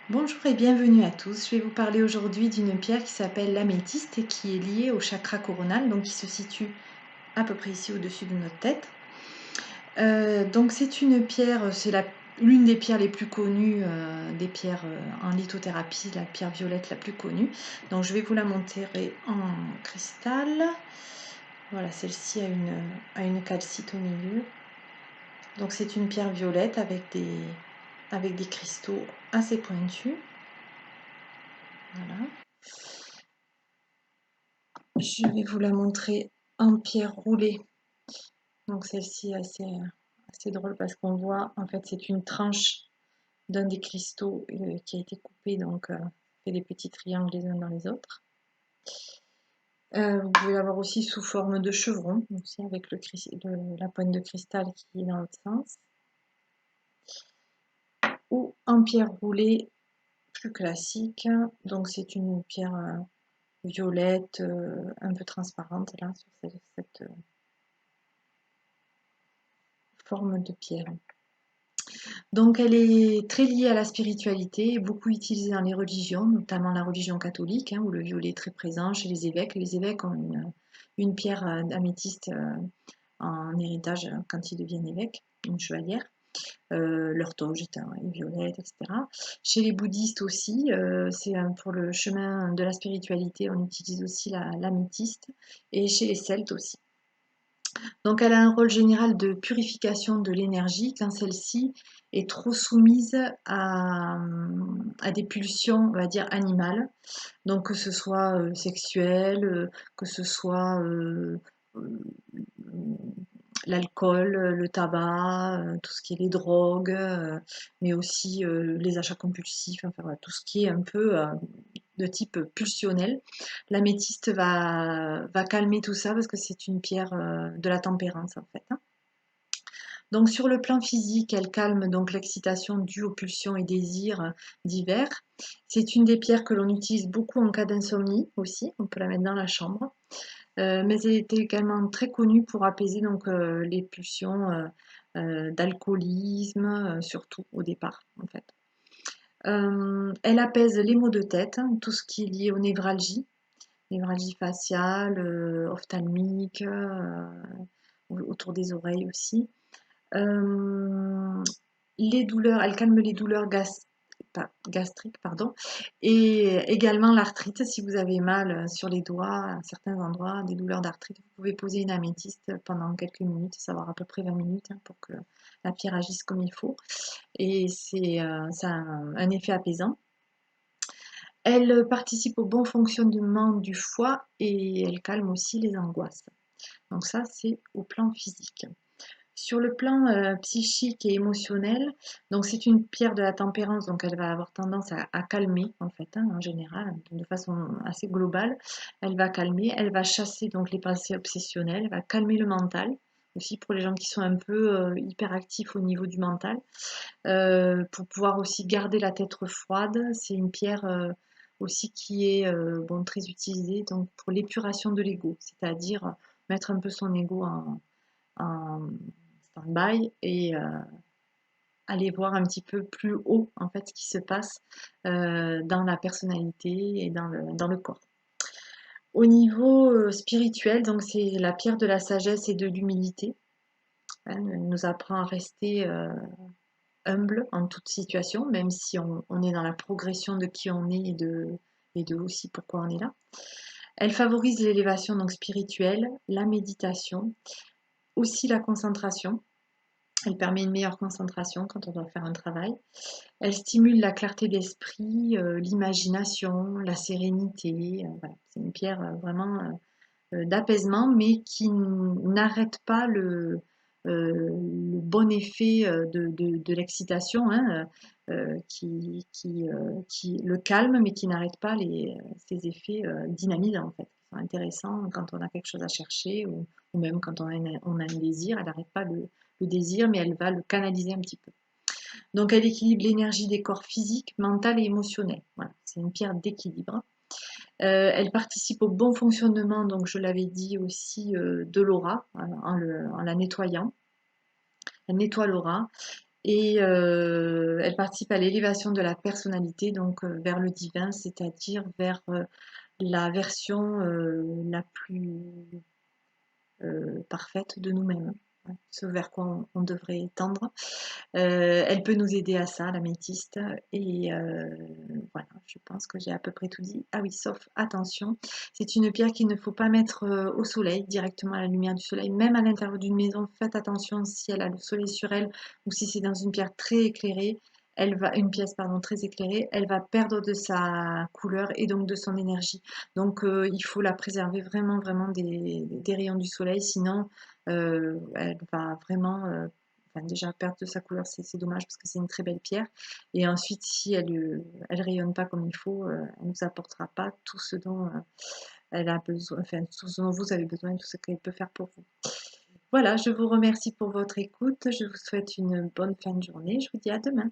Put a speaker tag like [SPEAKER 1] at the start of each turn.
[SPEAKER 1] Bonjour et bienvenue à tous. Je vais vous parler aujourd'hui d'une pierre qui s'appelle l'améthyste et qui est liée au chakra coronal, donc qui se situe à peu près ici au-dessus de notre tête. Donc c'est une pierre, l'une des pierres les plus connues, des pierres en lithothérapie, la pierre violette la plus connue. Donc je vais vous la montrer en cristal. Voilà, celle-ci a une calcite au milieu. Donc c'est une pierre violette avec des cristaux assez pointus. Voilà. Je vais vous la montrer en pierre roulée. Donc celle-ci est assez drôle parce qu'on voit, en fait, c'est une tranche d'un des cristaux qui a été coupé, donc fait des petits triangles les uns dans les autres. Vous pouvez l'avoir aussi sous forme de chevron, aussi avec la pointe de cristal qui est dans l'autre sens. Ou en pierre roulée plus classique. Donc c'est une pierre violette, un peu transparente là, sur cette forme de pierre. Donc elle est très liée à la spiritualité, beaucoup utilisée dans les religions, notamment la religion catholique, où le violet est très présent chez les évêques. Les évêques ont une pierre d'améthyste en héritage quand ils deviennent évêques, une chevalière. Leur toge est violette, etc. Chez les bouddhistes aussi, pour le chemin de la spiritualité, on utilise aussi l'améthyste, et chez les celtes aussi. Donc elle a un rôle général de purification de l'énergie quand celle-ci est trop soumise à des pulsions, on va dire, animales. Donc que ce soit sexuel, que ce soit l'alcool, le tabac, tout ce qui est les drogues, mais aussi les achats compulsifs, enfin voilà, tout ce qui est un peu de type pulsionnel. L'améthyste va calmer tout ça parce que c'est une pierre de la tempérance en fait. Donc sur le plan physique, elle calme donc l'excitation due aux pulsions et désirs divers. C'est une des pierres que l'on utilise beaucoup en cas d'insomnie aussi, on peut la mettre dans la chambre. Mais elle était également très connue pour apaiser donc les pulsions d'alcoolisme, surtout au départ en fait. Elle apaise les maux de tête, tout ce qui est lié aux névralgie faciale, ophtalmique, autour des oreilles aussi. Euh, les douleurs, elle calme les douleurs gastriques, pardon, et également l'arthrite. Si vous avez mal sur les doigts, à certains endroits, des douleurs d'arthrite, vous pouvez poser une améthyste pendant quelques minutes, savoir à peu près 20 minutes pour que la pierre agisse comme il faut. Et ça a un effet apaisant. Elle participe au bon fonctionnement du foie et elle calme aussi les angoisses. Donc ça, c'est au plan physique. Sur le plan psychique et émotionnel, donc c'est une pierre de la tempérance, donc elle va avoir tendance à calmer en fait, en général, de façon assez globale. Elle va calmer, elle va chasser donc les pensées obsessionnelles, elle va calmer le mental aussi pour les gens qui sont un peu hyperactifs au niveau du mental, pour pouvoir aussi garder la tête froide. C'est une pierre aussi qui est bon, très utilisée donc pour l'épuration de l'ego, c'est-à-dire mettre un peu son ego en stand-by et aller voir un petit peu plus haut en fait ce qui se passe dans la personnalité et dans le corps. Au niveau spirituel, donc c'est la pierre de la sagesse et de l'humilité. Elle nous apprend à rester humble en toute situation, même si on est dans la progression de qui on est et de aussi pourquoi on est là. Elle favorise l'élévation donc spirituelle, la méditation, aussi la concentration. Elle permet une meilleure concentration quand on doit faire un travail. Elle stimule la clarté d'esprit, l'imagination, la sérénité. Voilà. C'est une pierre vraiment d'apaisement, mais qui n'arrête pas le bon effet de l'excitation, qui le calme, mais qui n'arrête pas ses effets dynamisants, en fait, qui sont intéressants quand on a quelque chose à chercher, ou même quand on a un désir. Elle n'arrête pas le désir, mais elle va le canaliser un petit peu. Donc elle équilibre l'énergie des corps physiques, mental et émotionnel. Voilà, c'est une pierre d'équilibre. Elle participe au bon fonctionnement, donc je l'avais dit aussi, de l'aura en la nettoyant. Elle nettoie l'aura Et elle participe à l'élévation de la personnalité, donc vers le divin, c'est-à-dire vers la version la plus parfaite de nous-mêmes, hein, ce vers quoi on devrait tendre. Elle peut nous aider à ça, l'améthyste. Et voilà, je pense que j'ai à peu près tout dit. Ah oui, sauf attention, c'est une pierre qu'il ne faut pas mettre au soleil, directement à la lumière du soleil, même à l'intérieur d'une maison. Faites attention si elle a le soleil sur elle ou si c'est dans une pierre très éclairée. Une pièce pardon, très éclairée, elle va perdre de sa couleur et donc de son énergie. Donc il faut la préserver vraiment, vraiment des rayons du soleil, sinon elle va vraiment enfin, déjà perdre de sa couleur, c'est dommage parce que c'est une très belle pierre. Et ensuite, si elle rayonne pas comme il faut, elle ne nous apportera pas tout ce dont elle a besoin, enfin tout ce dont vous avez besoin, tout ce qu'elle peut faire pour vous. Voilà, je vous remercie pour votre écoute. Je vous souhaite une bonne fin de journée. Je vous dis à demain.